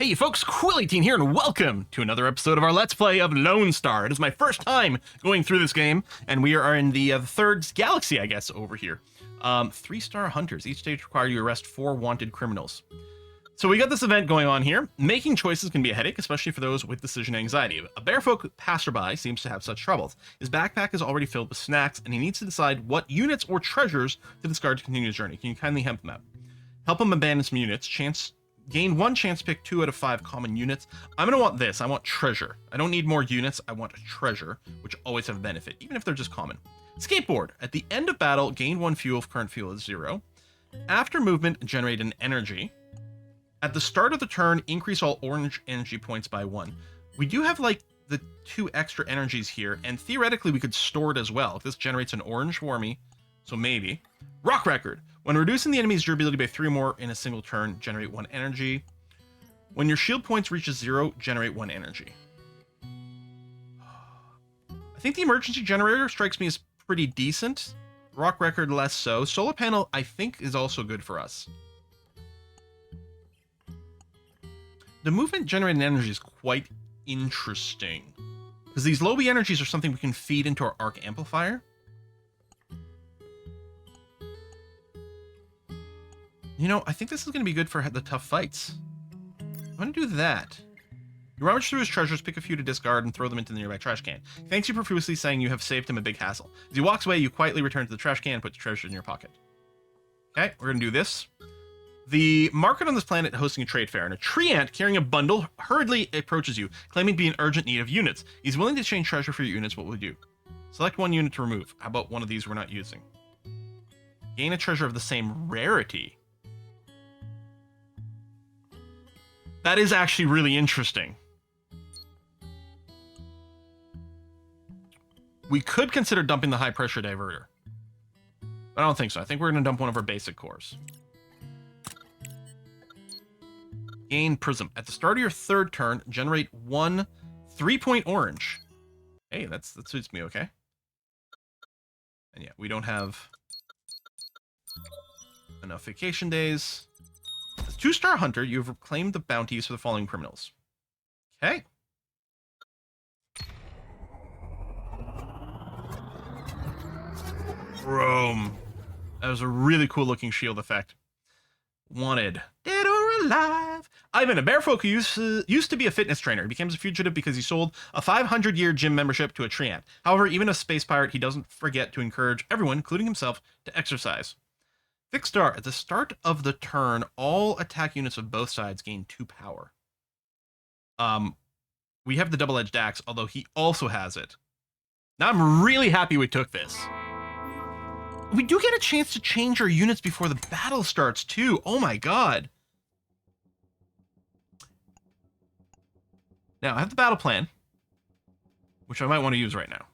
Hey folks, Quilly18 here, and welcome to another episode of our Let's Play of Lone Star. It is my first time going through this game, and we are in the third galaxy, I guess, over here. 3-star hunters. Each stage requires you arrest 4 wanted criminals. So we got this event going on here. Making choices can be a headache, especially for those with decision anxiety. A barefoot passerby seems to have such troubles. His backpack is already filled with snacks, and he needs to decide what units or treasures to discard to continue his journey. Can you kindly help him out? Help him abandon some units. Gain 1 chance to pick 2 out of 5 common units. I'm going to want this. I want treasure. I don't need more units. I want treasure, which always have benefit, even if they're just common. Skateboard. At the end of battle, gain 1 fuel if current fuel is 0. After movement, generate an energy. At the start of the turn, increase all orange energy points by 1. We do have, like, the 2 extra energies here, and theoretically we could store it as well. If this generates an orange for me, so maybe. Rock Record. When reducing the enemy's durability by 3 more in a single turn, generate 1 energy. When your shield points reaches 0, generate 1 energy. I think the emergency generator strikes me as pretty decent. Rock Record less so. Solar panel, I think, is also good for us. The movement generating energy is quite interesting, because these low B energies are something we can feed into our arc amplifier. You know, I think this is going to be good for the tough fights. I'm going to do that. You rummage through his treasures, pick a few to discard, and throw them into the nearby trash can. He thanks you profusely, saying you have saved him a big hassle. As he walks away, you quietly return to the trash can and put the treasure in your pocket. Okay, we're going to do this. The market on this planet hosting a trade fair, and a tree ant carrying a bundle hurriedly approaches you, claiming to be in urgent need of units. He's willing to exchange treasure for your units. What will you do? Select 1 unit to remove. How about one of these we're not using? Gain a treasure of the same rarity. That is actually really interesting. We could consider dumping the high pressure diverter, but I don't think so. I think we're going to dump one of our basic cores. Gain prism. At the start of your 3rd turn, generate 1 3-point orange. Hey, that suits me okay. And yeah, we don't have enough vacation days. As 2-star hunter, you have reclaimed the bounties for the following criminals. Okay. Rome. That was a really cool looking shield effect. Wanted. Dead or alive. Ivan, a barefoot who used to be a fitness trainer. He became a fugitive because he sold a 500-year gym membership to a tree ant. However, even a space pirate, he doesn't forget to encourage everyone, including himself, to exercise. Fixed star. At the start of the turn, all attack units of both sides gain 2 power. We have the double-edged axe, although he also has it. Now I'm really happy we took this. We do get a chance to change our units before the battle starts, too. Oh my god. Now, I have the battle plan, which I might want to use right now.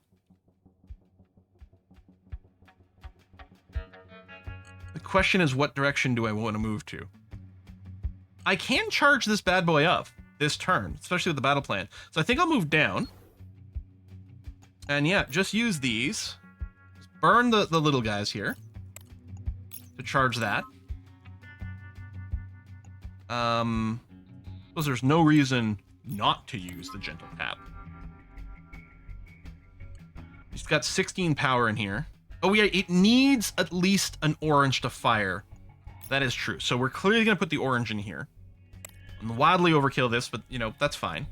The question is, what direction do I want to move to? I can charge this bad boy up this turn, especially with the battle plan. So I think I'll move down. And yeah, just use these. Burn the little guys here to charge that. Because there's no reason not to use the gentle tap. It's got 16 power in here. Oh yeah, it needs at least an orange to fire. That is true. So we're clearly going to put the orange in here. I'm wildly overkill this, but, you know, that's fine.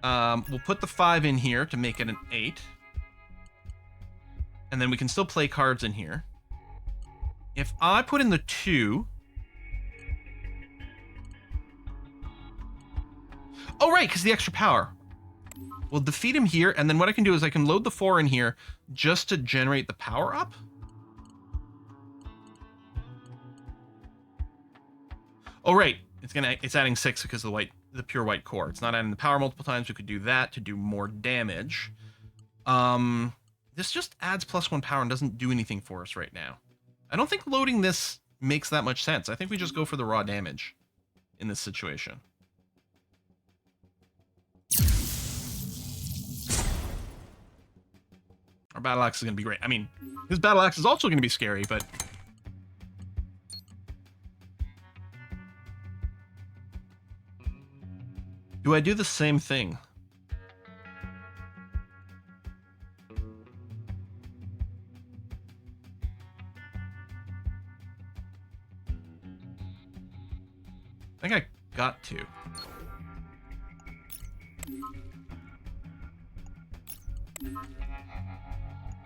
We'll put the 5 in here to make it an 8. And then we can still play cards in here. If I put in the 2... Oh, right, because the extra power. We'll defeat him here, and then what I can do is I can load the 4 in here just to generate the power up. Oh, right. It's adding 6 because of the pure white core. It's not adding the power multiple times. We could do that to do more damage. This just adds +1 power and doesn't do anything for us right now. I don't think loading this makes that much sense. I think we just go for the raw damage in this situation. Our battle axe is going to be great. I mean, his battle axe is also going to be scary, but Do I do the same thing? I think I got to.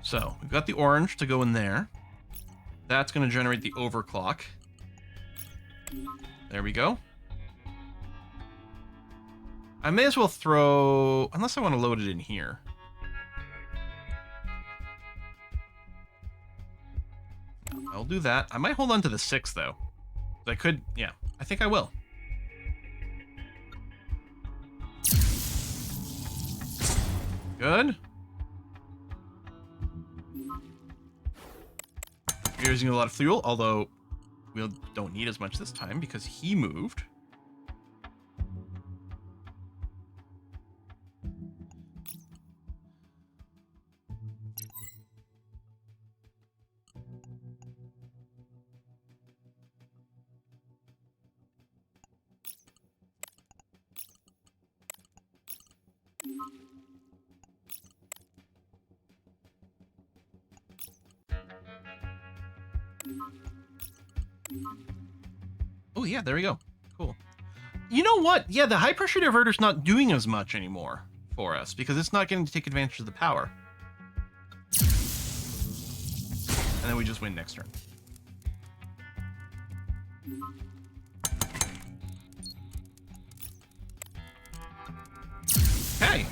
So, we've got the orange to go in there. That's going to generate the overclock. There we go. I may as well throw... Unless I want to load it in here. I'll do that. I might hold on to the 6, though. I could... Yeah, I think I will. Good. We're using a lot of fuel, although we don't need as much this time because he moved. Oh, yeah, there we go. Cool. You know what? Yeah, the high pressure diverter's not doing as much anymore for us because it's not getting to take advantage of the power. And then we just win next turn. Hey!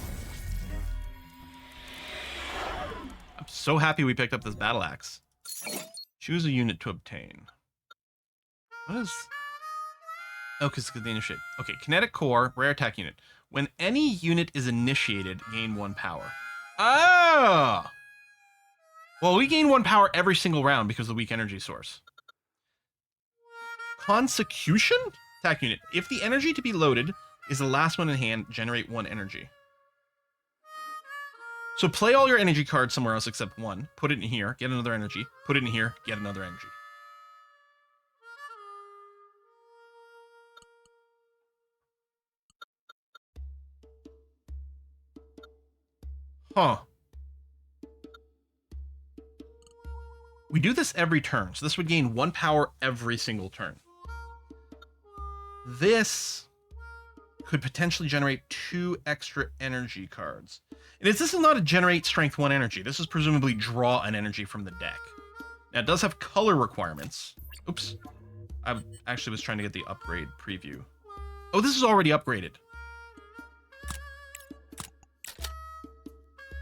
I'm so happy we picked up this battle axe. Choose a unit to obtain. What is... Oh, because the initiate. Okay, kinetic core, rare attack unit. When any unit is initiated, gain 1 power. Oh! Well, we gain 1 power every single round because of the weak energy source. Consecution? Attack unit. If the energy to be loaded is the last one in hand, generate 1 energy. So play all your energy cards somewhere else except 1. Put it in here, get another energy. Put it in here, get another energy. Huh. We do this every turn, so this would gain 1 power every single turn. This could potentially generate 2 extra energy cards. And this is not a generate strength 1 energy. This is presumably draw an energy from the deck. Now, it does have color requirements. Oops. I actually was trying to get the upgrade preview. Oh, this is already upgraded.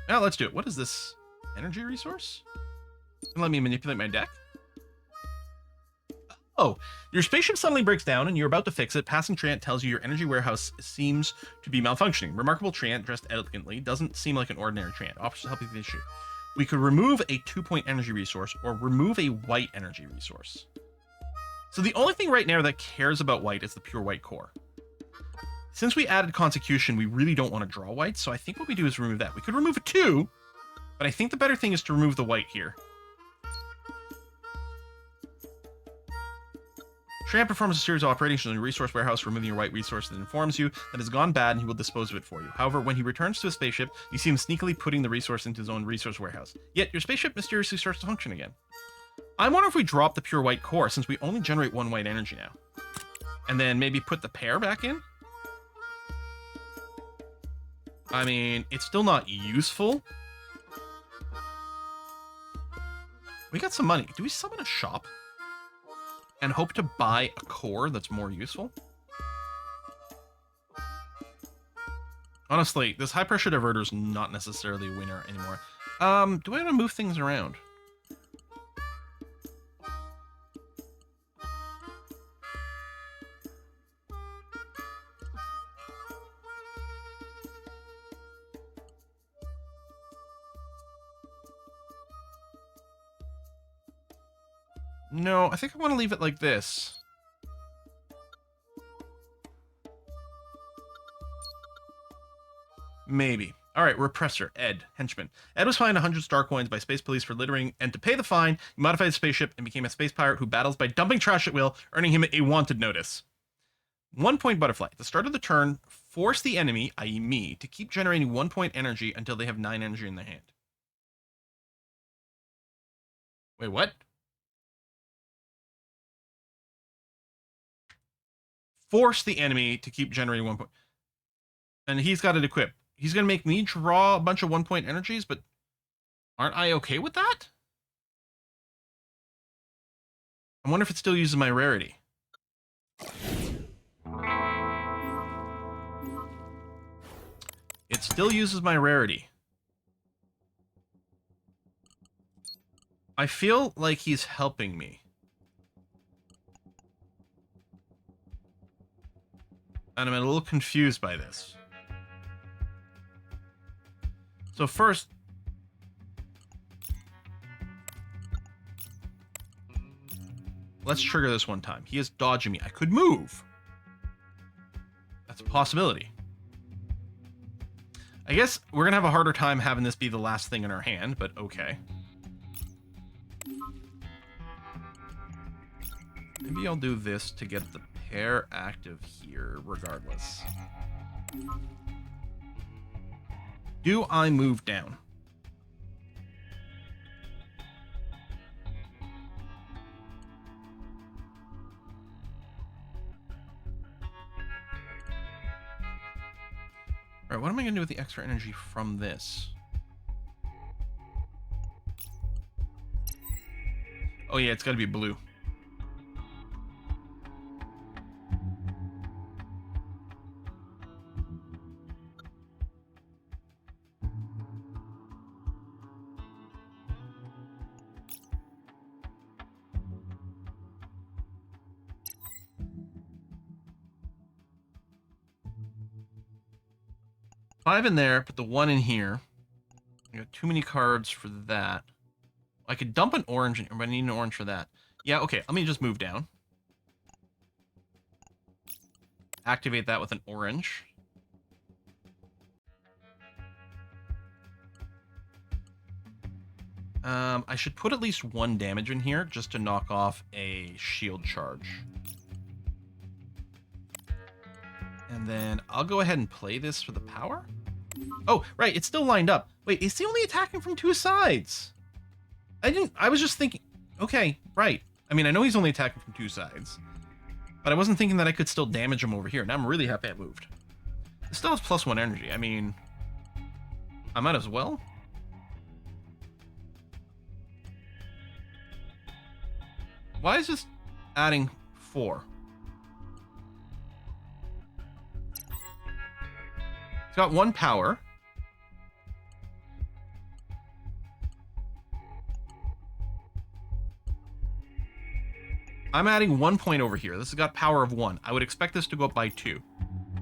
Now, let's do it. What is this? Energy resource? Let me manipulate my deck. Oh, your spaceship suddenly breaks down and you're about to fix it. Passing Treant tells you your energy warehouse seems to be malfunctioning. Remarkable Treant, dressed elegantly, doesn't seem like an ordinary Treant. Offers to help you with the issue. We could remove a 2-point energy resource or remove a white energy resource. So the only thing right now that cares about white is the pure white core. Since we added Consecution, we really don't want to draw white, so I think what we do is remove that. We could remove a 2, but I think the better thing is to remove the white here. Treant performs a series of operations in your resource warehouse, removing your white resource that informs you that it's gone bad and he will dispose of it for you. However, when he returns to his spaceship, you see him sneakily putting the resource into his own resource warehouse. Yet, your spaceship mysteriously starts to function again. I wonder if we drop the pure white core, since we only generate 1 white energy now. And then maybe put the pair back in? I mean, it's still not useful. We got some money. Do we summon a shop? And hope to buy a core that's more useful? Honestly, this high pressure diverter is not necessarily a winner anymore. Do I want to move things around? No, I think I want to leave it like this. Maybe. Alright, repressor. Ed. Henchman. Ed was fined 100 star coins by space police for littering, and to pay the fine, he modified his spaceship and became a space pirate who battles by dumping trash at will, earning him a wanted notice. 1 point butterfly. At the start of the turn, force the enemy, i.e. me, to keep generating 1 point energy until they have 9 energy in their hand. Wait, what? Force the enemy to keep generating 1 point. And he's got it equipped. He's going to make me draw a bunch of 1 point energies, but aren't I okay with that? I wonder if it still uses my rarity. It still uses my rarity. I feel like he's helping me. And I'm a little confused by this. So first, let's trigger this one time. He is dodging me. I could move. That's a possibility. I guess we're going to have a harder time having this be the last thing in our hand, but okay. Maybe I'll do this to get the pair active here, regardless. Do I move down? All right, what am I going to do with the extra energy from this? Oh yeah, it's got to be blue. Five in there, put the 1 in here. I got too many cards for that. I could dump an orange in here, but I need an orange for that. Yeah, okay, let me just move down. Activate that with an orange. I should put at least 1 damage in here just to knock off a shield charge. And then I'll go ahead and play this for the power. Oh, right, it's still lined up. Wait, is he only attacking from 2 sides? I was just thinking, okay, right. I mean, I know he's only attacking from 2 sides, but I wasn't thinking that I could still damage him over here. Now I'm really happy I moved. It still has +1 energy. I mean, I might as well. Why is this adding 4? It's got 1 power. I'm adding 1 point over here. This has got power of 1. I would expect this to go up by 2.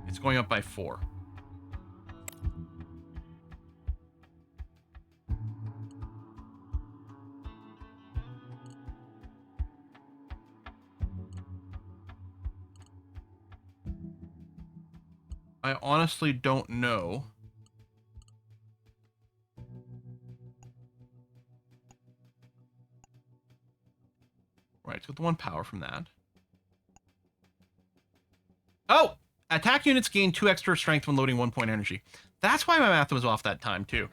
It's going up by 4. I honestly don't know. Right, it's got the 1 power from that. Oh! Attack units gain 2 extra strength when loading 1 point energy. That's why my math was off that time, too.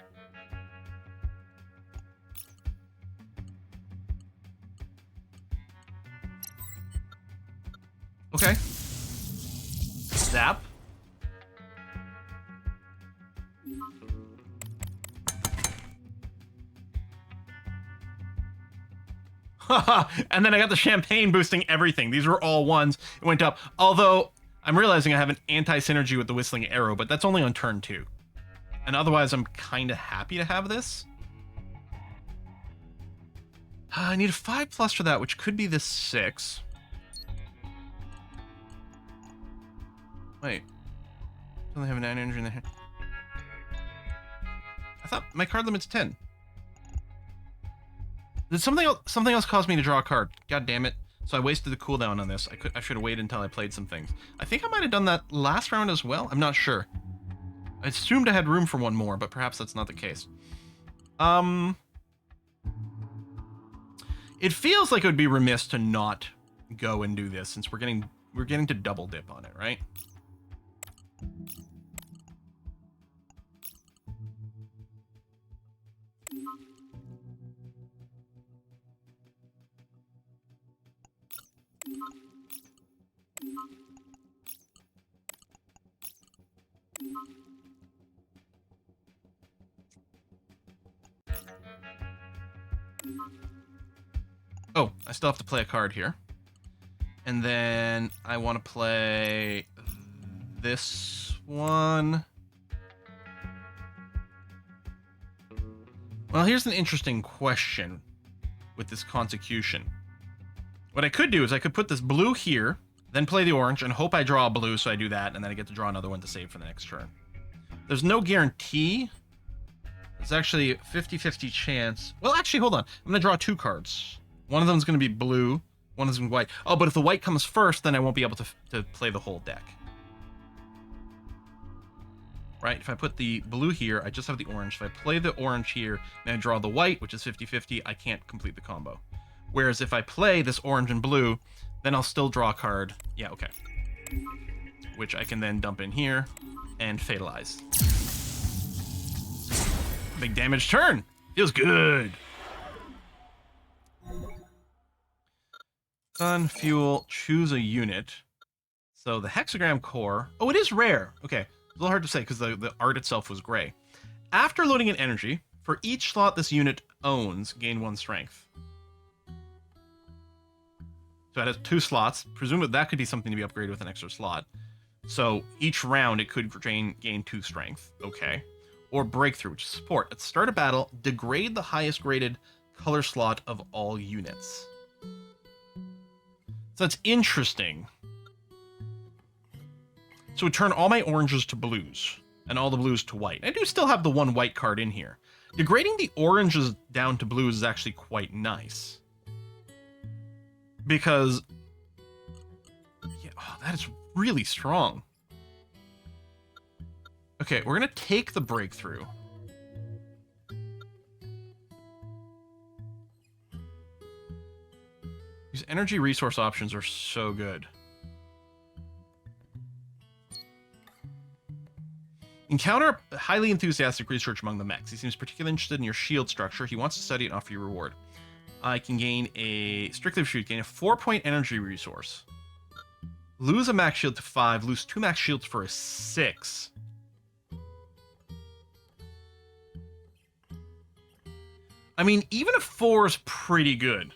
Okay. Zap. And then I got the champagne boosting everything. These were all 1s. It went up. Although, I'm realizing I have an anti-synergy with the whistling arrow, but that's only on turn 2. And otherwise, I'm kind of happy to have this. I need a 5+ for that, which could be the 6. Wait. Only have a 9 energy in there. I thought my card limit's 10. Did something else cause me to draw a card? God damn it. So I wasted the cooldown on this. I should have waited until I played some things. I think I might have done that last round as well. I'm not sure. I assumed I had room for 1 more, but perhaps that's not the case. It feels like it would be remiss to not go and do this, since we're getting we're getting to double dip on it, right? Oh, I still have to play a card here. And then I want to play this one. Well, here's an interesting question with this consecution. What I could do is I could put this blue here, then play the orange, and hope I draw a blue, so I do that, and then I get to draw another one to save for the next turn. There's no guarantee. It's actually a 50-50 chance. Well, actually, hold on. I'm going to draw 2 cards. One of them is going to be blue. One is going to be white. Oh, but if the white comes first, then I won't be able to play the whole deck. Right? If I put the blue here, I just have the orange. If I play the orange here, and I draw the white, which is 50-50, I can't complete the combo. Whereas if I play this orange and blue, then I'll still draw a card. Yeah, okay. Which I can then dump in here and fatalize. Big damage turn. Feels good. Sun, fuel, choose a unit. So the hexagram core. Oh, it is rare. Okay. It's a little hard to say because the art itself was gray. After loading an energy, for each slot this unit owns, gain 1 strength. So it has 2 slots. Presumably that could be something to be upgraded with an extra slot. So each round it could gain 2 strength. Okay. Or breakthrough, which is support. At the start of battle, degrade the highest graded color slot of all units. So that's interesting. So we turn all my oranges to blues, and all the blues to white. I do still have the 1 white card in here. Degrading the oranges down to blues is actually quite nice. Because, yeah, oh, that is really strong. Okay, we're going to take the breakthrough. These energy resource options are so good. Encounter a highly enthusiastic research among the mechs. He seems particularly interested in your shield structure. He wants to study it and offer you a reward. I can gain a strictly shoot, gain a 4-point energy resource. Lose a max shield to 5, lose 2 max shields for a 6. I mean, even a 4 is pretty good.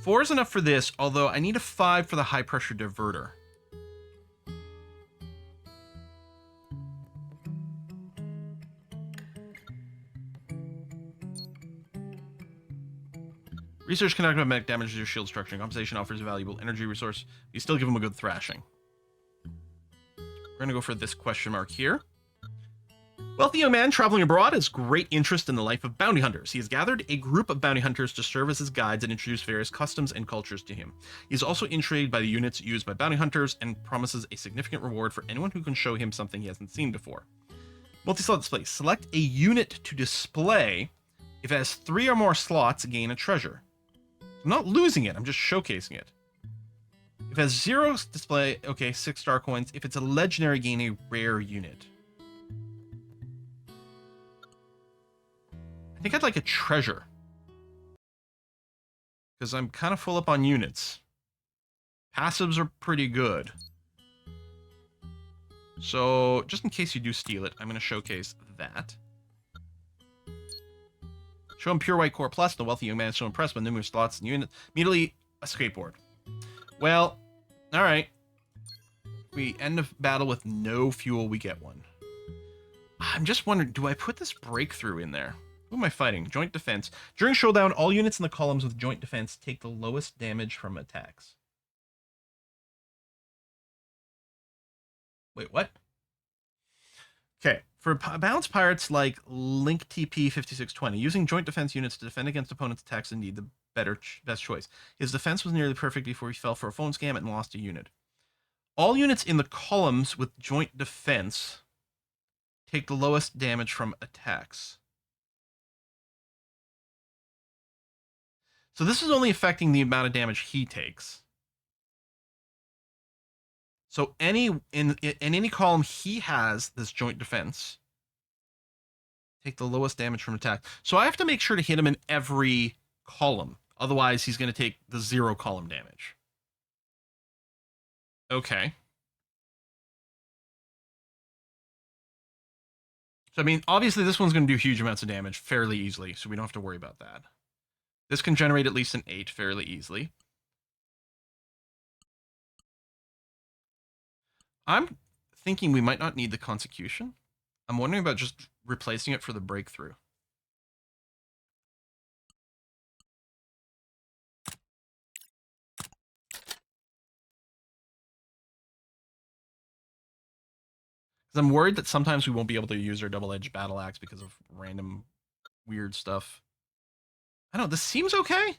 4 is enough for this, although I need a 5 for the high pressure diverter. Research conducted by mech damages your shield structure. Compensation offers a valuable energy resource. You still give him a good thrashing. We're going to go for this question mark here. Wealthy young man traveling abroad has great interest in the life of bounty hunters. He has gathered a group of bounty hunters to serve as his guides and introduce various customs and cultures to him. He is also intrigued by the units used by bounty hunters and promises a significant reward for anyone who can show him something he hasn't seen before. Multi-slot display. Select a unit to display. If it has 3 or more slots, gain a treasure. I'm not losing it, I'm just showcasing it. If it has 0 display, okay, 6 star coins. If it's a legendary, gain a rare unit. I think I'd like a treasure. Because I'm kind of full up on units. Passives are pretty good. So, just in case you do steal it, I'm going to showcase that. Show him Pure White Core Plus. The wealthy young man is so impressed with numerous slots and units. Immediately, a skateboard. Well, alright. We end the battle with no fuel, we get one. I'm just wondering, do I put this breakthrough in there? Who am I fighting? Joint defense. During showdown, all units in the columns with joint defense take the lowest damage from attacks. Wait, what? Okay. For balanced pirates like Link TP 5620, using joint defense units to defend against opponents' attacks is indeed the best choice. His defense was nearly perfect before he fell for a phone scam and lost a unit. All units in the columns with joint defense take the lowest damage from attacks. So this is only affecting the amount of damage he takes. So in any column he has this joint defense, take the lowest damage from attack. So I have to make sure to hit him in every column. Otherwise, he's going to take the 0 column damage. Okay. So, I mean, obviously this one's going to do huge amounts of damage fairly easily, so we don't have to worry about that. This can generate at least an 8 fairly easily. I'm thinking we might not need the Consecution. I'm wondering about just replacing it for the Breakthrough. I'm worried that sometimes we won't be able to use our double-edged battle axe because of random weird stuff. I don't know, this seems okay.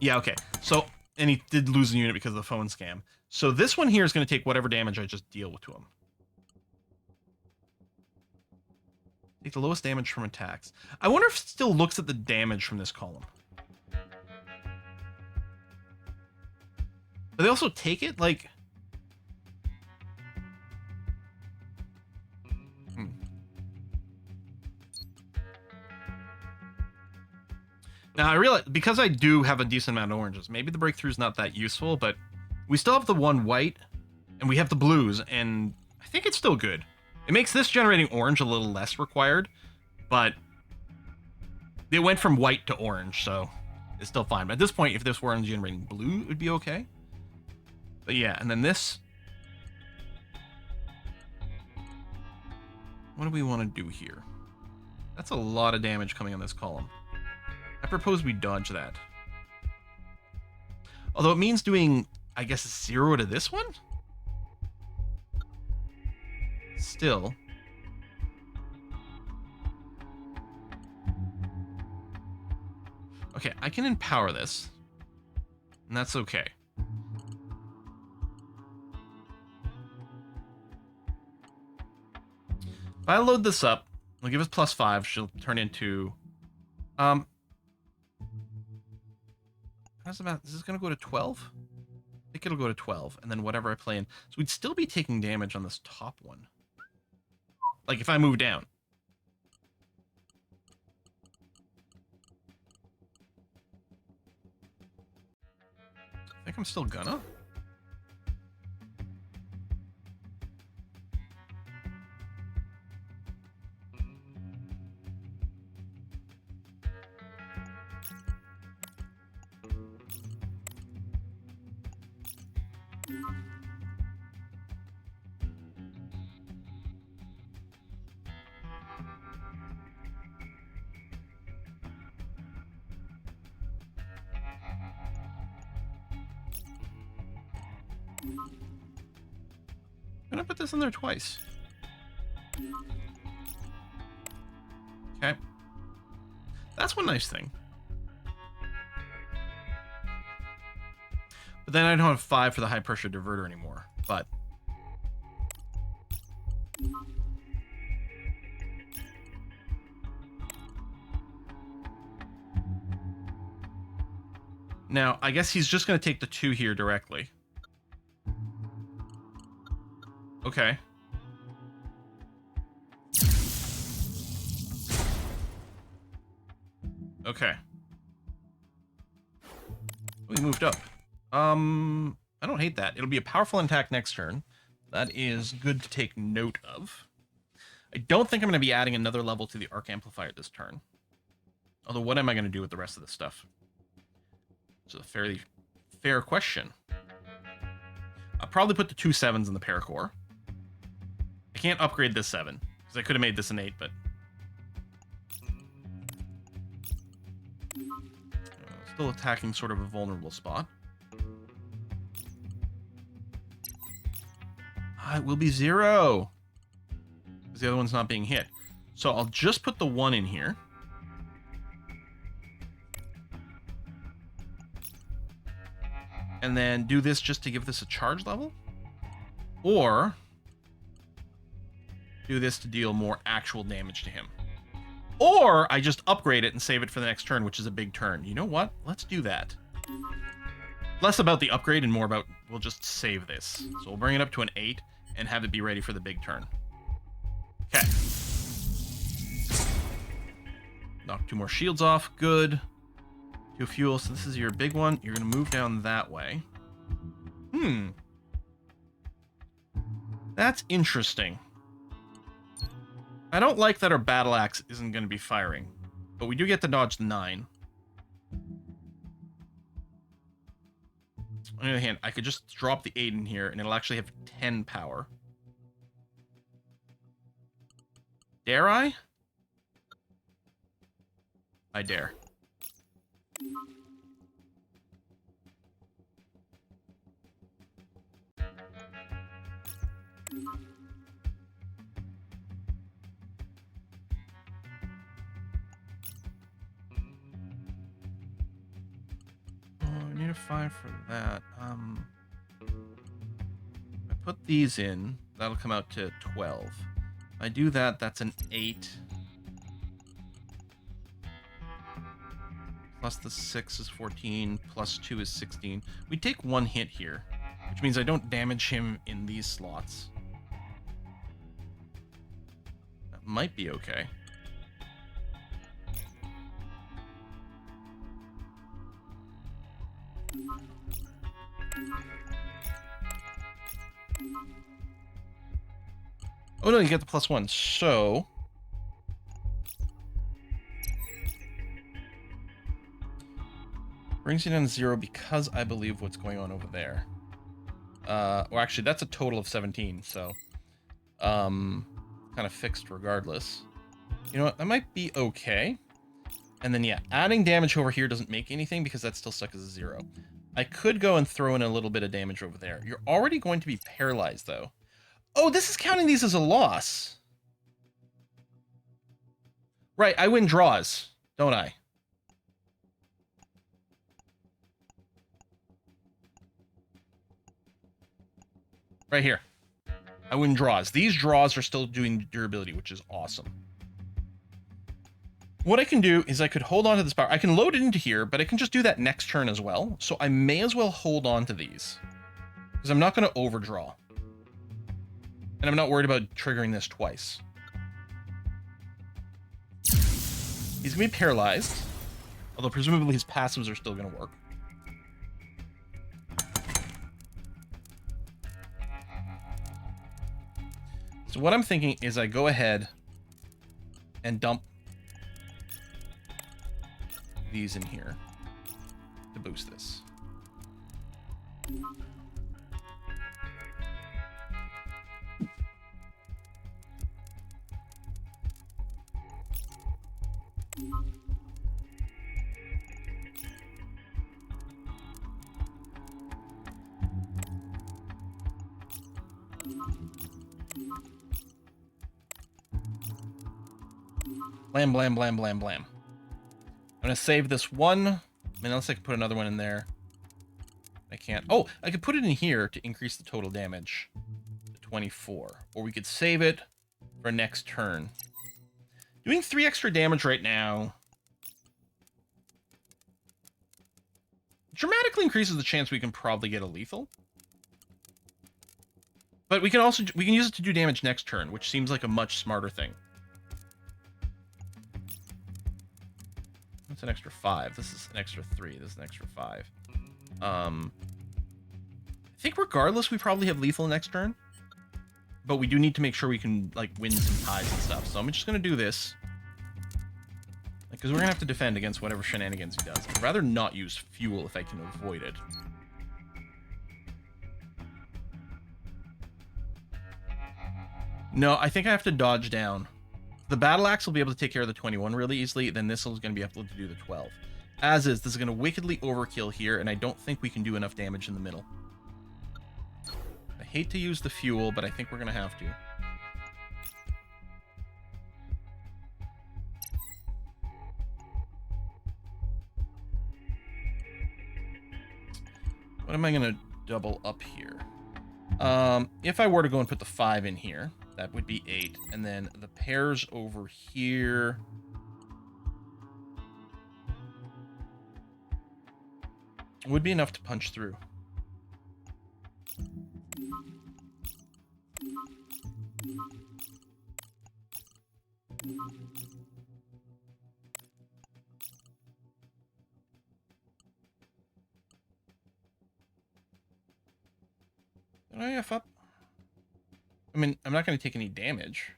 Yeah, okay. So, and he did lose a unit because of the phone scam. So this one here is going to take whatever damage I just deal to him. Take the lowest damage from attacks. I wonder if it still looks at the damage from this column. But they also take it, like... Now, I realize, because I do have a decent amount of oranges, maybe the Breakthrough's not that useful, but we still have the one white, and we have the blues, and I think it's still good. It makes this generating orange a little less required, but it went from white to orange, so it's still fine. But at this point, if this were generating blue, it would be okay. But yeah, and then this... What do we want to do here? That's a lot of damage coming on this column. I propose we dodge that. Although it means doing, I guess, 0 to this one? Still. Okay, I can empower this. And that's okay. If I load this up, it'll give us +5. She'll turn into... How's about... Is this going to go to 12? I think it'll go to 12. And then whatever I play in... So we'd still be taking damage on this top one. Like, if I move down. I think I'm still gonna. I'm gonna put this in there twice. Okay. That's one nice thing. But then I don't have 5 for the high pressure diverter anymore. But now, I guess he's just going to take the 2 here directly. Okay. Okay. We moved up. I don't hate that. It'll be a powerful attack next turn. That is good to take note of. I don't think I'm going to be adding another level to the arc amplifier this turn. Although, what am I going to do with the rest of this stuff? It's a fairly fair question. I'll probably put the 2 7s in the paracore. I can't upgrade this 7, because I could have made this an 8, but... still attacking sort of a vulnerable spot. It will be 0. Because the other one's not being hit. So I'll just put the 1 in here. And then do this just to give this a charge level. Or do this to deal more actual damage to him. Or I just upgrade it and save it for the next turn, which is a big turn. You know what? Let's do that. Less about the upgrade and more about, we'll just save this. So we'll bring it up to an 8 and have it be ready for the big turn. Okay. Knock 2 more shields off. Good. 2 fuel. So this is your big one. You're going to move down that way. That's interesting. I don't like that our battle axe isn't going to be firing, but we do get to dodge the 9. On the other hand, I could just drop the 8 in here, and it'll actually have 10 power. Dare I? I dare. I need a 5 for that. If I put these in, that'll come out to 12. If I do that, that's an 8. Plus the 6 is 14, plus 2 is 16. We take 1 hit here, which means I don't damage him in these slots. That might be okay. Oh no, you get the +1, so... brings you down to 0 because I believe what's going on over there. Well, actually, that's a total of 17, so... kind of fixed regardless. You know what, that might be okay. And then, yeah, adding damage over here doesn't make anything because that's still stuck as a 0. I could go and throw in a little bit of damage over there. You're already going to be paralyzed, though. Oh, this is counting these as a loss. Right, I win draws, don't I? Right here. I win draws. These draws are still doing durability, which is awesome. What I can do is I could hold on to this power. I can load it into here, but I can just do that next turn as well. So I may as well hold on to these. Because I'm not going to overdraw. And I'm not worried about triggering this twice. He's going to be paralyzed. Although presumably his passives are still going to work. So what I'm thinking is I go ahead and dump these in here to boost this. Blam, blam, blam, blam, blam. I'm going to save this one. I mean, unless I can put another one in there. I can't. Oh, I could put it in here to increase the total damage to 24. Or we could save it for next turn. Doing 3 extra damage right now dramatically increases the chance we can probably get a lethal. But we can also use it to do damage next turn, which seems like a much smarter thing. That's an extra 5. This is an extra 3. This is an extra 5. I think regardless, we probably have lethal next turn. But we do need to make sure we can, like, win some ties and stuff. So I'm just going to do this. Because we're going to have to defend against whatever shenanigans he does. I'd rather not use fuel if I can avoid it. No, I think I have to dodge down. The battle axe will be able to take care of the 21 really easily, then this is going to be able to do the 12. As is, this is going to wickedly overkill here, and I don't think we can do enough damage in the middle. I hate to use the fuel, but I think we're going to have to. What am I going to double up here? If I were to go and put the 5 in here, that would be 8. And then the pairs over here Would be enough to punch through. Did I F up? I mean, I'm not going to take any damage.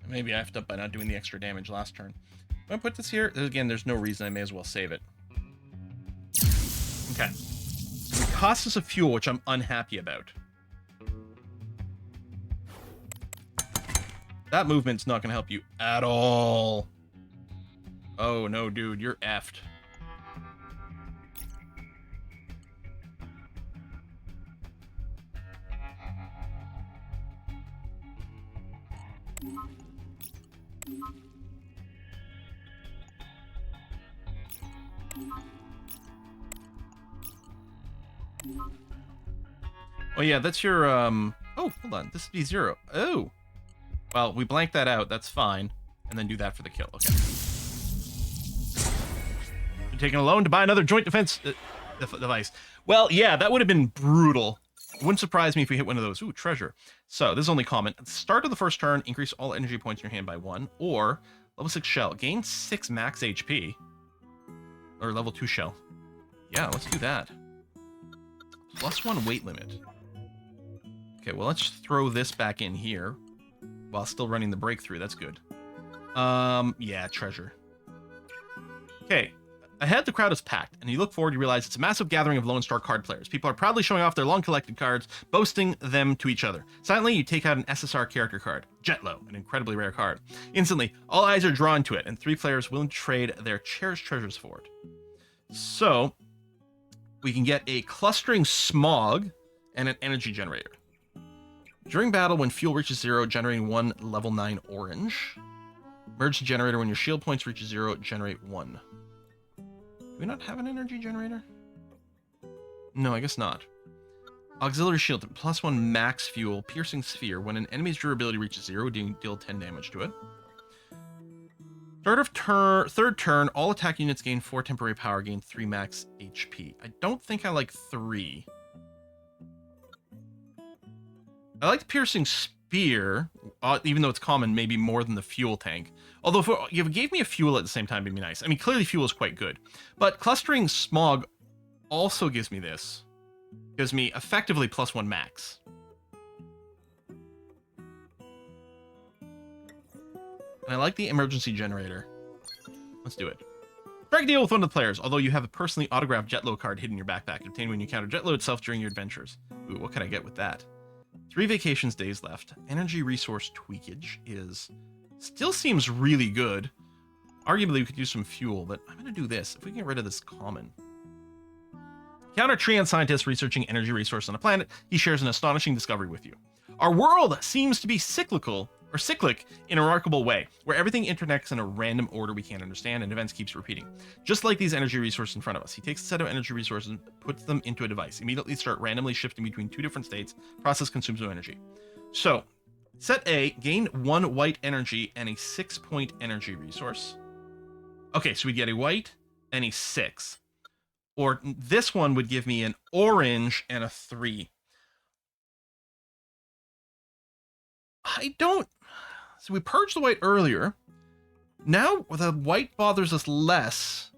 Maybe I effed up by not doing the extra damage last turn. If I put this here, again, there's no reason. I may as well save it. Okay. It costs us a fuel, which I'm unhappy about. That movement's not going to help you at all. Oh, no, dude. You're effed. Oh, yeah, that's your, Oh, hold on. This would be 0. Oh. Well, we blank that out. That's fine. And then do that for the kill. Okay. You're taking a loan to buy another joint defense device. Well, yeah, that would have been brutal. It wouldn't surprise me if we hit one of those. Ooh, treasure. So, this is only common. At the start of the first turn, increase all energy points in your hand by 1. Or, level 6 shell. Gain 6 max HP. Or level 2 shell. Yeah, let's do that. +1 weight limit. Okay, well, let's throw this back in here while still running the breakthrough. That's good. Yeah, treasure. Okay. Ahead, the crowd is packed, and you look forward, you realize it's a massive gathering of LONESTAR card players. People are proudly showing off their long-collected cards, boasting them to each other. Silently, you take out an SSR character card, Jetlo, an incredibly rare card. Instantly, all eyes are drawn to it, and 3 players willing to trade their cherished treasures for it. So, we can get a clustering smog and an energy generator. During battle, when fuel reaches 0, generating 1 level 9 orange. Merge the generator when your shield points reaches 0, generate 1. Do we not have an energy generator? No, I guess not. Auxiliary shield, +1 max fuel, piercing sphere. When an enemy's durability reaches 0, deal 10 damage to it. Start of third turn, all attack units gain 4 temporary power, gain 3 max HP. I don't think I like 3. I like the piercing spear, even though it's common, maybe more than the fuel tank. Although if you gave me a fuel at the same time, it'd be nice. I mean, clearly fuel is quite good. But clustering smog also gives me this. Gives me effectively +1 max. And I like the emergency generator. Let's do it. Strike a deal with one of the players, although you have a personally autographed Jetlo card hidden in your backpack, obtained when you encounter Jetlo itself during your adventures. Ooh, what can I get with that? 3 vacations days left. Energy resource tweakage is... Still seems really good. Arguably, we could use some fuel, but I'm going to do this. If we can get rid of this common. Encounter a Treant scientist researching energy resource on a planet. He shares an astonishing discovery with you. Our world seems to be cyclic in a remarkable way, where everything interconnects in a random order we can't understand and events keeps repeating. Just like these energy resources in front of us. He takes a set of energy resources and puts them into a device. Immediately start randomly shifting between 2 different states. Process consumes no energy. So, set A, gain 1 white energy and a 6-point energy resource. Okay, so we get a white and a 6. Or this one would give me an orange and a 3. So we purged the white earlier. Now the white bothers us less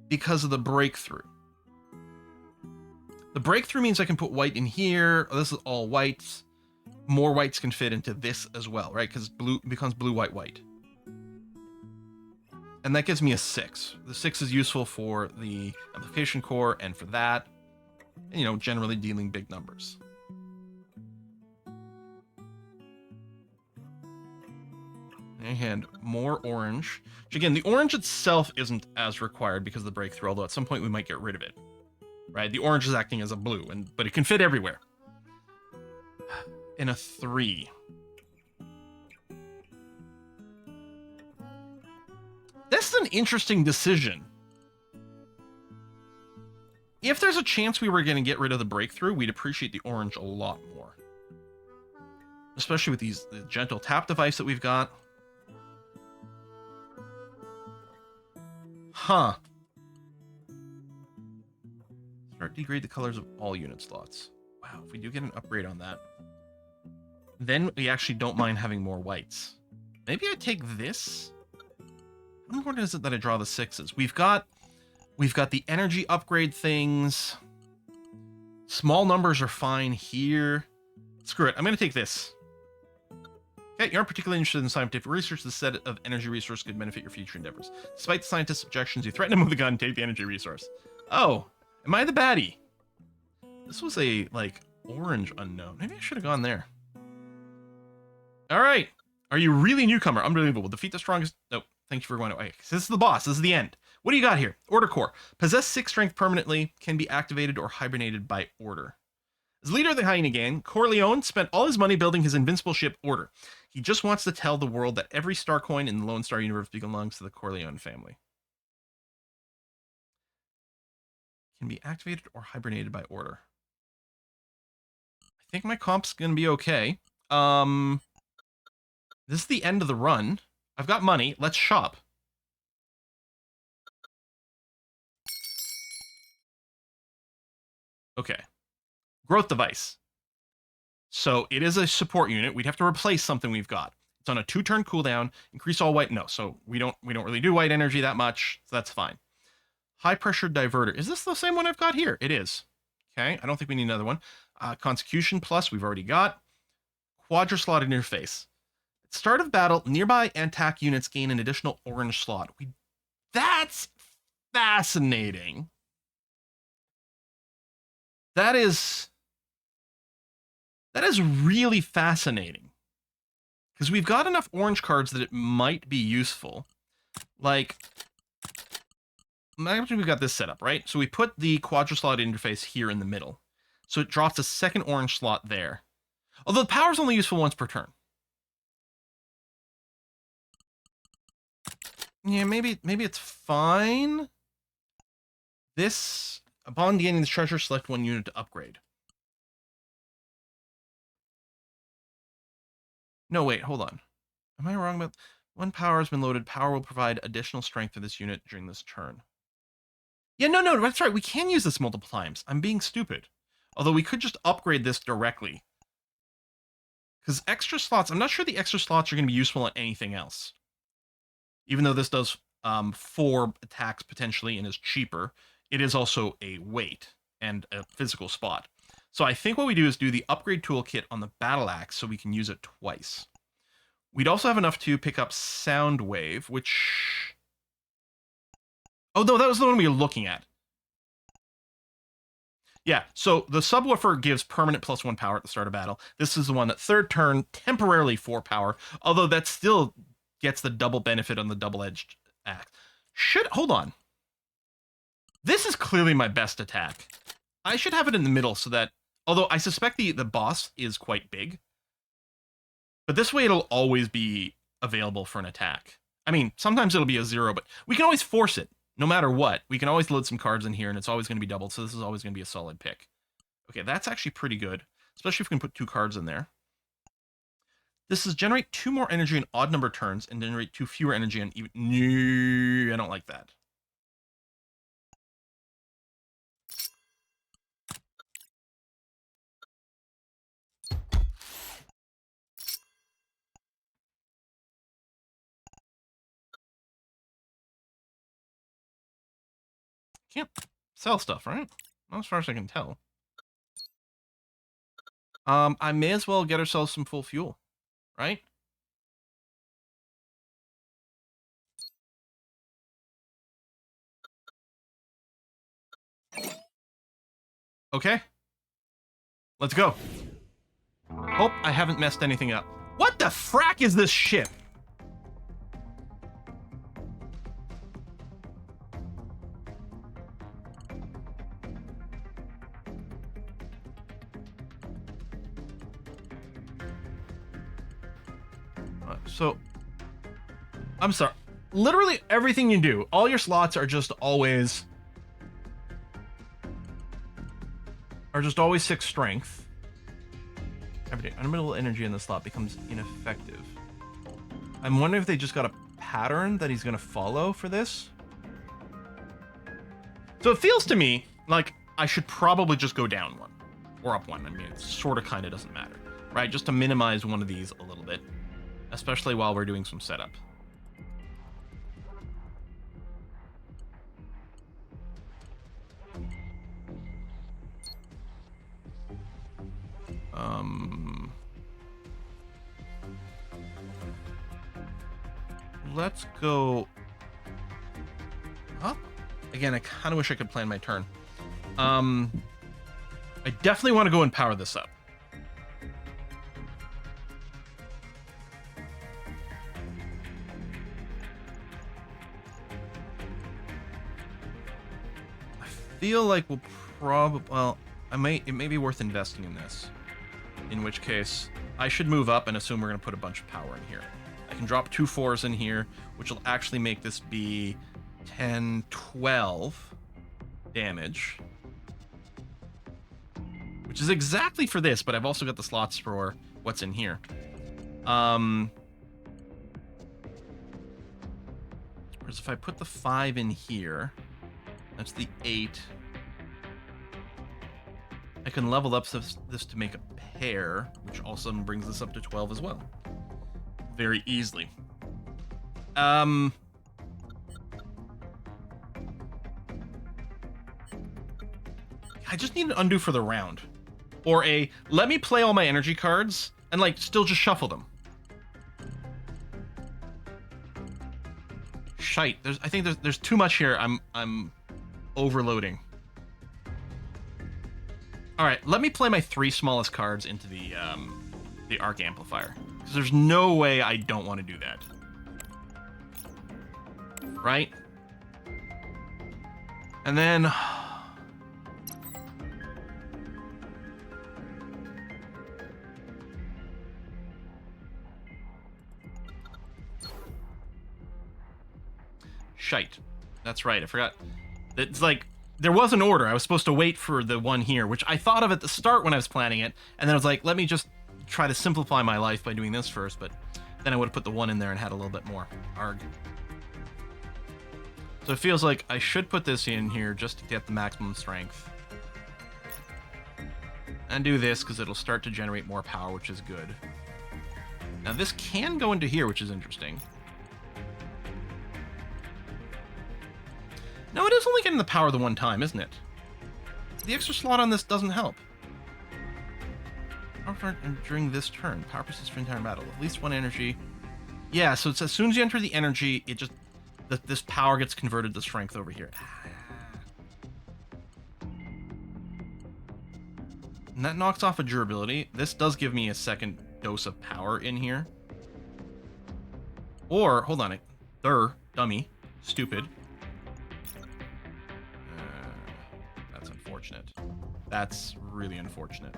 because of the breakthrough. The breakthrough means I can put white in here. This is all whites. More whites can fit into this as well, right? Because blue becomes blue, white, white. And that gives me a 6. The 6 is useful for the application core and for that. And, you know, generally dealing big numbers. And more orange. Which again, the orange itself isn't as required because of the breakthrough, although at some point we might get rid of it. Right? The orange is acting as a blue, but it can fit everywhere. And a 3. This is an interesting decision. If there's a chance we were going to get rid of the breakthrough, we'd appreciate the orange a lot more. Especially with the gentle tap device that we've got. Huh. Start degrade the colors of all unit slots. Wow, if we do get an upgrade on that, then we actually don't mind having more whites. Maybe I take this. How important is it that I draw the 6s? We've got the energy upgrade things. Small numbers are fine here. Screw it. I'm going to take this. Okay, you aren't particularly interested in scientific research. This set of energy resource could benefit your future endeavors. Despite the scientists' objections, you threaten to move the gun and take the energy resource. Oh, am I the baddie? This was a, like, orange unknown. Maybe I should have gone there. All right. Are you really newcomer? Unbelievable. Defeat the strongest... Nope. Thank you for going away. This is the boss. This is the end. What do you got here? Order Core. Possess 6 strength permanently. Can be activated or hibernated by order. As leader of the Hyena Gang, Corleone spent all his money building his invincible ship, Order. He just wants to tell the world that every star coin in the Lone Star universe belongs to the Corleone family. Can be activated or hibernated by order. I think my comp's gonna be okay. This is the end of the run. I've got money. Let's shop. Okay. Growth device. So it is a support unit. We'd have to replace something we've got. It's on a 2-turn cooldown. Increase all white. No, so we don't really do white energy that much. So that's fine. High pressure diverter. Is this the same one I've got here? It is. Okay. I don't think we need another one. Consecution plus we've already got. Quadra slot interface. At start of battle, nearby attack units gain an additional orange slot. That's fascinating. That is really fascinating. Because we've got enough orange cards that it might be useful. Like, imagine we've got this set up, right? So we put the quadra slot interface here in the middle. So it drops a second orange slot there. Although the power's only useful once per turn. Yeah, maybe it's fine. This, upon gaining the treasure, select one unit to upgrade. No, wait, hold on. Am I wrong about... When power has been loaded, power will provide additional strength to this unit during this turn. Yeah, no, that's right. We can use this multiple times. I'm being stupid. Although we could just upgrade this directly. Because extra slots... I'm not sure the extra slots are going to be useful on anything else. Even though this does 4 attacks potentially and is cheaper, it is also a weight and a physical spot. So I think what we do is do the upgrade toolkit on the battle axe so we can use it twice. We'd also have enough to pick up Sound Wave, which... Oh, no, that was the one we were looking at. Yeah, so the subwoofer gives permanent +1 power at the start of battle. This is the one that third turn, temporarily 4 power, although that still gets the double benefit on the double-edged axe. Hold on. This is clearly my best attack. I should have it in the middle so that, although I suspect the boss is quite big, but this way it'll always be available for an attack. I mean, sometimes it'll be a 0, but we can always force it. No matter what, we can always load some cards in here, and it's always going to be doubled, so this is always going to be a solid pick. Okay, that's actually pretty good, especially if we can put 2 cards in there. This is generate 2 more energy in odd number turns, and generate 2 fewer energy on even... No, I don't like that. Can't sell stuff, right? Not as far as I can tell. I may as well get ourselves some full fuel, right? Okay. Let's go. Hope I haven't messed anything up. What the frack is this ship? So, I'm sorry. Literally everything you do, all your slots are just always 6 strength. Unlimited energy in the slot becomes ineffective. I'm wondering if they just got a pattern that he's gonna follow for this. So it feels to me like I should probably just go down one. Or up one. I mean, it sort of kind of doesn't matter. Right? Just to minimize one of these a little bit. Especially while we're doing some setup. Let's go up. Again, I kind of wish I could plan my turn. I definitely want to go and power this up. I feel like we'll probably, well, it may be worth investing in this. In which case, I should move up and assume we're going to put a bunch of power in here. I can drop 2 4s in here, which will actually make this be 10, 12 damage. Which is exactly for this, but I've also got the slots for what's in here. Whereas if I put the 5 in here, that's the 8. I can level up this to make a pair, which also brings this up to 12 as well. Very easily. I just need an undo for the round. Or a, let me play all my energy cards and like still just shuffle them. Shite. I think there's too much here. I'm overloading. All right, let me play my 3 smallest cards into the arc amplifier. Because there's no way I don't want to do that. Right? And then... Shite. That's right, I forgot. It's like, there was an order. I was supposed to wait for the one here, which I thought of at the start when I was planning it, and then I was like, let me just try to simplify my life by doing this first, but then I would have put the 1 in there and had a little bit more. Arg. So it feels like I should put this in here just to get the maximum strength. And do this, because it'll start to generate more power, which is good. Now this can go into here, which is interesting. No, it is only getting the power the one time, isn't it? The extra slot on this doesn't help. During this turn, power persists for entire battle. At least 1 energy. Yeah, so it's as soon as you enter the energy, it just this power gets converted to strength over here. And that knocks off a durability. This does give me a second dose of power in here. Or hold on, dummy, stupid. That's unfortunate. That's really unfortunate.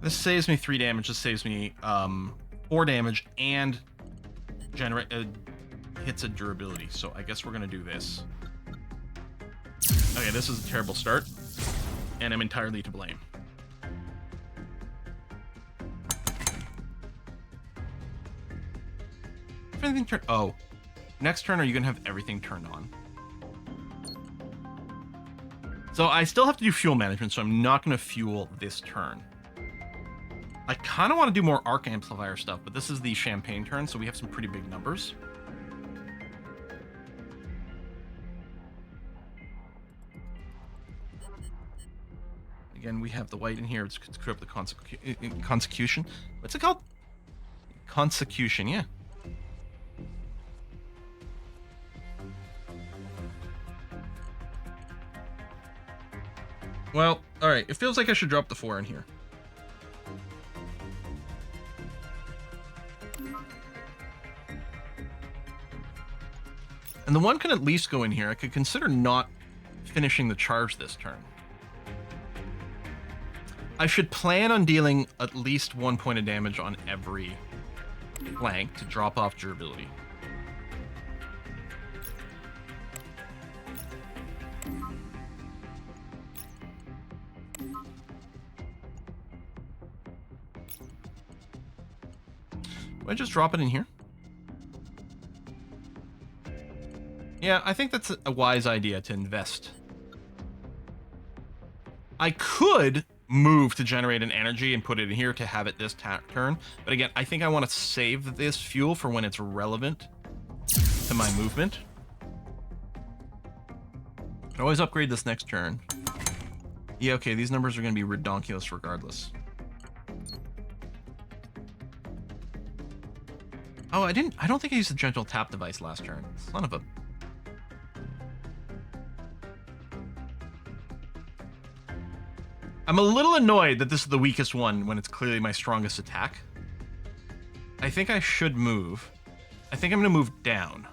This saves me 3 damage. This saves me 4 damage and hits a durability. So I guess we're gonna do this. Okay, this is a terrible start, and I'm entirely to blame. If anything turned, oh, next turn are you gonna have everything turned on? So I still have to do fuel management, so I'm not gonna fuel this turn. I kind of want to do more arc amplifier stuff, but this is the champagne turn, so we have some pretty big numbers. Again, we have the white in here. Let's screw up the consecution. What's it called? Consecution, yeah. Well, all right. It feels like I should drop the 4 in here. And the 1 can at least go in here. I could consider not finishing the charge this turn. I should plan on dealing at least 1 point of damage on every flank to drop off durability. Do I just drop it in here? Yeah, I think that's a wise idea to invest. I could move to generate an energy and put it in here to have it this turn. But again, I think I want to save this fuel for when it's relevant to my movement. Could always upgrade this next turn. Yeah, okay, these numbers are going to be redonkulous regardless. Oh, I don't think I used the gentle tap device last turn. Son of a... I'm a little annoyed that this is the weakest one when it's clearly my strongest attack. I think I should move. I think I'm going to move down.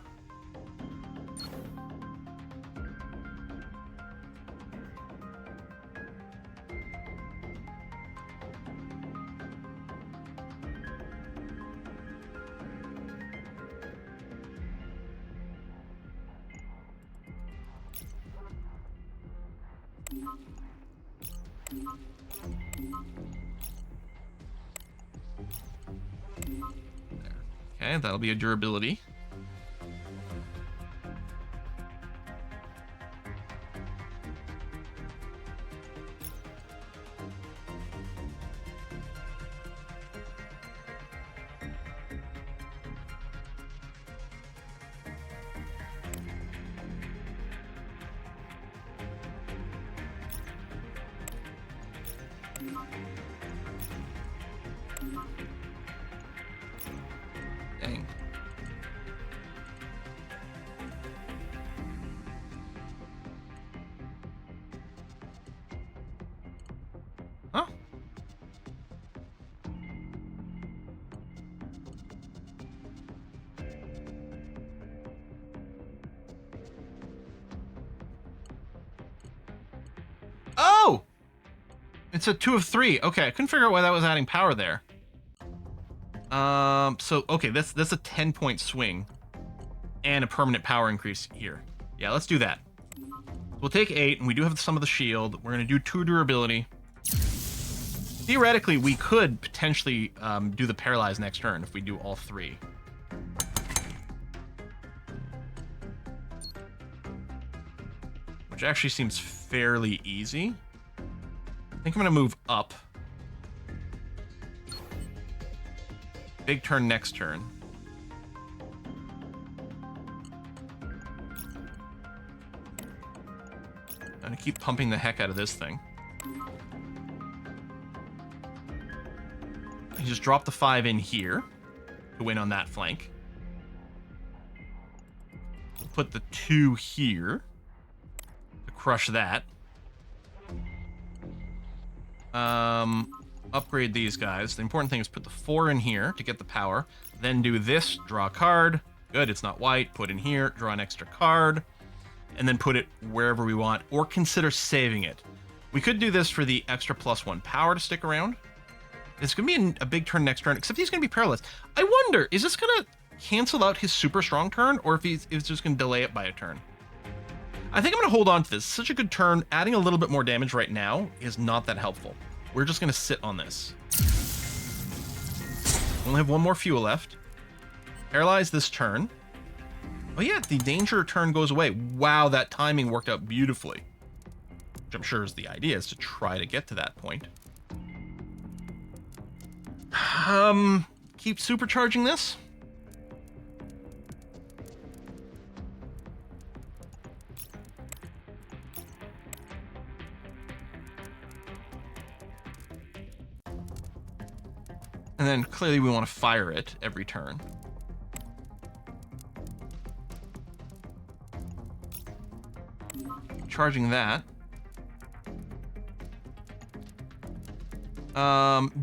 Okay, that'll be a durability. Dang. Huh? Oh! It's a 2 of 3. Okay, I couldn't figure out why that was adding power there. So okay, that's a 10-point swing and a permanent power increase here. Yeah, let's do that. We'll take 8, and we do have some of the shield. We're gonna do 2 durability. Theoretically, we could potentially do the paralyze next turn if we do all 3. Which actually seems fairly easy. I think I'm gonna move up. Big turn next turn. I'm gonna keep pumping the heck out of this thing. I just drop the 5 in here to win on that flank. We'll put the 2 here to crush that. Upgrade these guys. The important thing is put the 4 in here to get the power. Then do this, draw a card. Good, it's not white. Put in here, draw an extra card. And then put it wherever we want, or consider saving it. We could do this for the extra +1 power to stick around. It's going to be a big turn next turn, except he's going to be paralyzed. I wonder, is this going to cancel out his super strong turn, or if he's just going to delay it by a turn? I think I'm going to hold on to this. Such a good turn. Adding a little bit more damage right now is not that helpful. We're just going to sit on this. We only have 1 more fuel left. Paralyze this turn. Oh yeah, the danger turn goes away. Wow, that timing worked out beautifully. Which I'm sure is the idea, is to try to get to that point. Keep supercharging this. And then clearly we want to fire it every turn. Charging that.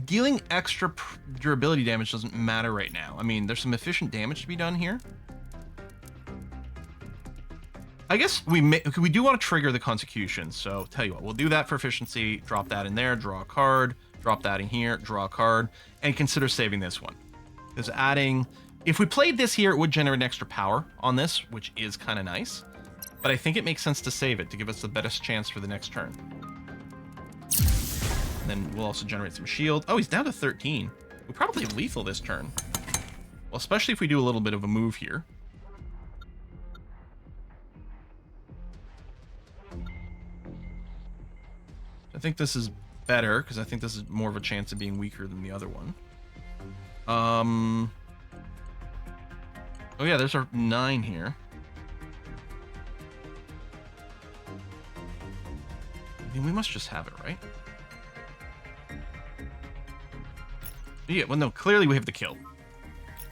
Dealing extra durability damage doesn't matter right now. I mean, there's some efficient damage to be done here. I guess we do want to trigger the consecution, so tell you what, we'll do that for efficiency, drop that in there, draw a card, drop that in here, draw a card, and consider saving this one. Because adding, if we played this here, it would generate an extra power on this, which is kind of nice. But I think it makes sense to save it to give us the best chance for the next turn. And then we'll also generate some shield. Oh, he's down to 13. We'll probably lethal this turn. Well, especially if we do a little bit of a move here. I think this is better, because I think this is more of a chance of being weaker than the other one. Oh yeah, there's our 9 here. I mean, we must just have it, right? Yeah, well, no, clearly we have the kill.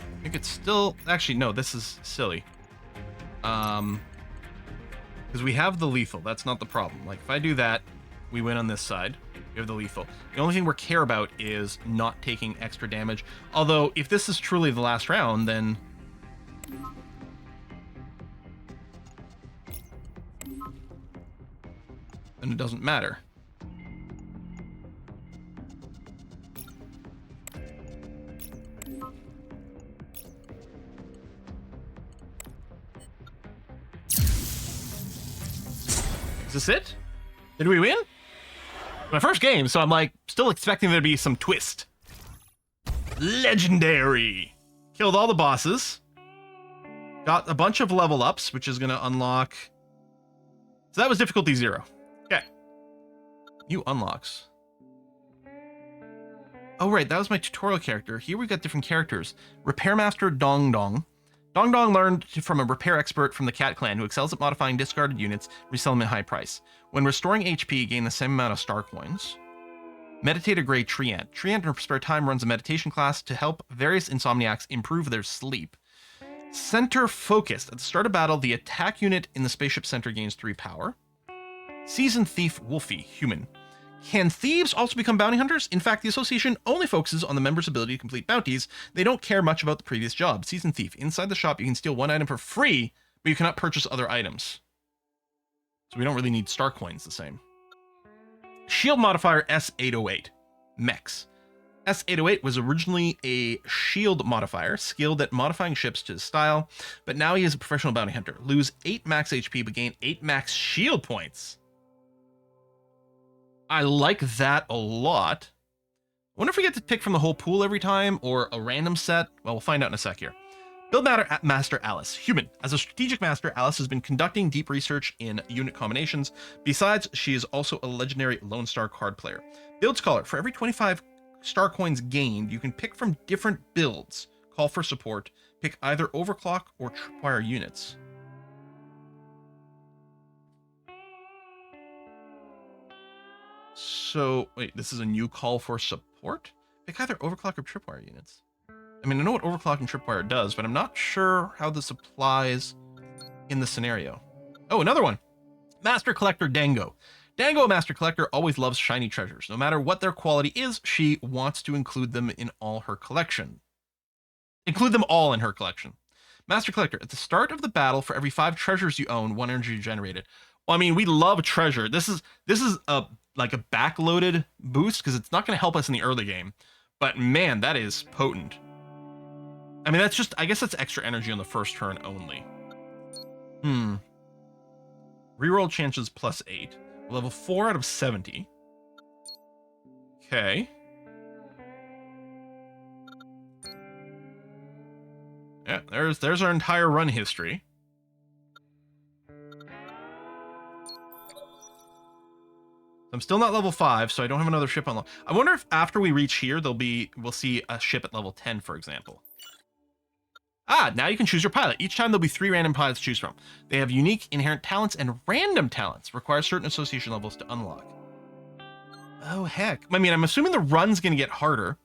I think it's still... Actually, no, this is silly. Because we have the lethal. That's not the problem. Like, if I do that, we win on this side. We have the lethal. The only thing we care about is not taking extra damage. Although, if this is truly the last round, then... then it doesn't matter. Is this it? Did we win? My first game, so I'm like still expecting there to be some twist. Legendary. Killed all the bosses. Got a bunch of level ups, which is going to unlock. So that was difficulty 0. Okay. New unlocks. Oh, right. That was my tutorial character. Here we got different characters. Repairmaster Dong Dong. Dong Dong learned from a repair expert from the Cat Clan who excels at modifying discarded units, resell them at high price. When restoring HP, gain the same amount of star coins. Meditator Grey Treant. Treant in her spare time runs a meditation class to help various insomniacs improve their sleep. Center Focused. At the start of battle, the attack unit in the spaceship center gains 3 power. Seasoned Thief Wolfie. Human. Can thieves also become bounty hunters? In fact, the association only focuses on the members' ability to complete bounties. They don't care much about the previous job. Seasoned Thief. Inside the shop, you can steal 1 item for free, but you cannot purchase other items. So we don't really need star coins the same. Shield modifier S808. Mechs. S808 was originally a shield modifier, skilled at modifying ships to his style, but now he is a professional bounty hunter. Lose 8 max HP, but gain 8 max shield points. I like that a lot. I wonder if we get to pick from the whole pool every time, or a random set. Well, we'll find out in a sec here. Build Master Alice. Human. As a strategic master, Alice has been conducting deep research in unit combinations. Besides, she is also a legendary Lone Star card player. Build Scholar. For every 25 star coins gained, you can pick from different builds. Call for support. Pick either overclock or tripwire units. So, wait, this is a new call for support? Pick either overclock or tripwire units. I mean, I know what overclock and tripwire does, but I'm not sure how this applies in the scenario. Oh, another one. Master Collector Dango. Dango, a Master Collector, always loves shiny treasures. No matter what their quality is, she wants to include them in all her collection. Include them all in her collection. Master Collector, at the start of the battle, for every 5 treasures you own, 1 energy generated. Well, I mean, we love treasure. This is a like a backloaded boost because it's not going to help us in the early game. But man, that is potent. I mean, that's just, I guess that's extra energy on the first turn only. Reroll chances +8. Level 4 out of 70. Okay. Yeah, there's our entire run history. I'm still not level 5, so I don't have another ship on. I wonder if after we reach here, we'll see a ship at level 10, for example. Ah, now you can choose your pilot. Each time there'll be 3 random pilots to choose from. They have unique inherent talents and random talents. Require certain association levels to unlock. Oh, heck. I mean, I'm assuming the run's going to get harder.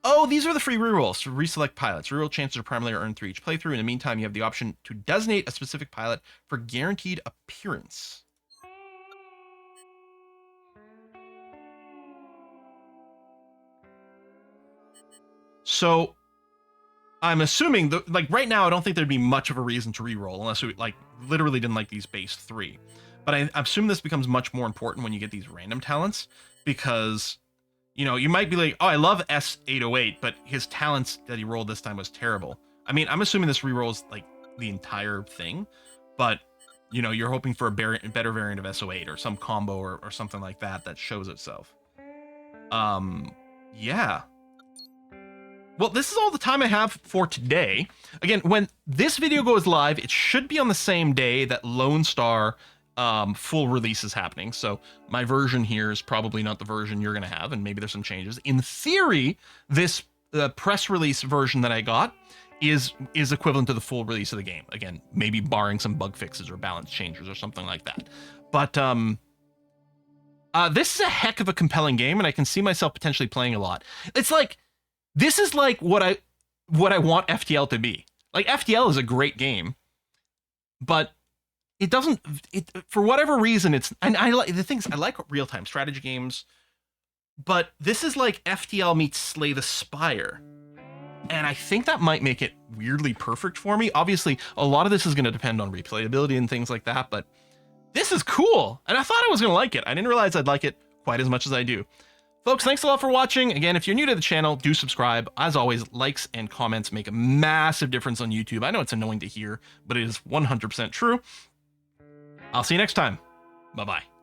Oh, these are the free rerolls to reselect pilots. Reroll chances are primarily earned through each playthrough. In the meantime, you have the option to designate a specific pilot for guaranteed appearance. So, I'm assuming, like, right now, I don't think there'd be much of a reason to reroll unless we, like, literally didn't like these base 3. But I assume this becomes much more important when you get these random talents because, you know, you might be like, oh, I love S808, but his talents that he rolled this time was terrible. I mean, I'm assuming this rerolls, like, the entire thing, but, you know, you're hoping for a better variant of S08 or some combo or something like that that shows itself. Yeah. well, this is all the time I have for today. Again, when this video goes live, it should be on the same day that Lone Star full release is happening. So my version here is probably not the version you're going to have, and maybe there's some changes. In theory, this press release version that I got is equivalent to the full release of the game. Again, maybe barring some bug fixes or balance changes or something like that. But this is a heck of a compelling game, and I can see myself potentially playing a lot. It's like, this is like what I want FTL to be. Like, FTL is a great game, but it doesn't, for whatever reason, and I like, the things, I like real-time strategy games, but this is like FTL meets Slay the Spire. And I think that might make it weirdly perfect for me. Obviously, a lot of this is going to depend on replayability and things like that, but this is cool. And I thought I was going to like it. I didn't realize I'd like it quite as much as I do. Folks, thanks a lot for watching. Again, if you're new to the channel, do subscribe. As always, likes and comments make a massive difference on YouTube. I know it's annoying to hear, but it is 100% true. I'll see you next time. Bye-bye.